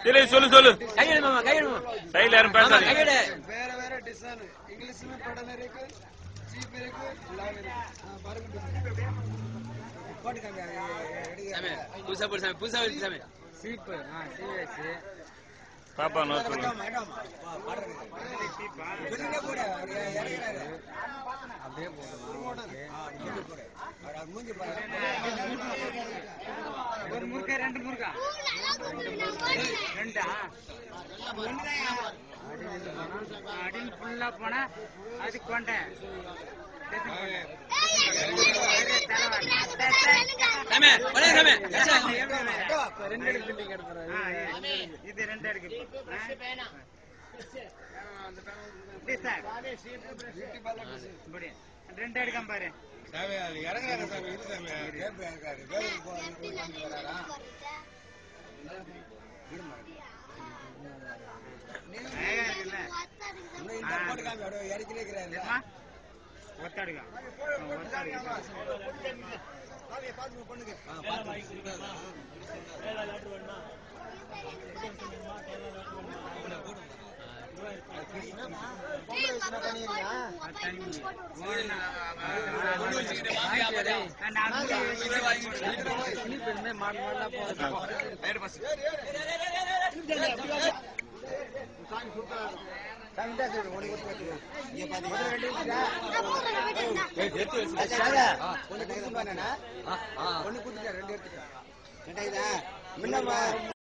இல்லை சொல்லு சொல்லு. சைடுல யாரும் பேசாதீங்க. வேற வேற டிசைன் இங்கிலீஷ்ல படம் இருக்கு, சீப் இருக்கு, லாங் இருக்கு. பாருங்க போட்டு காமி சாமி புதுசா போடு சாமி புதுசா வருது சாமி சீப் சிஎஸ் பாப்பா நோ சொல்லு. வெளியே போடு இறங்குறாரு அப்படியே போடு மூஞ்சி பாரு. ஒரு முறுக்கா ரெண்டு முறுக்கா ரெண்டா அடியில் ஃபுல்லா போனா அது கொண்டேன் இது ரெண்டு இருக்கு ரெண்டு எடுக்காம பாரு இறங்குறாங்க சாமி. இது சாமி ஒத்தாடுக்கா ஒண்ணு குடுத்துட்டா ரெண்டு எடுத்துட்டா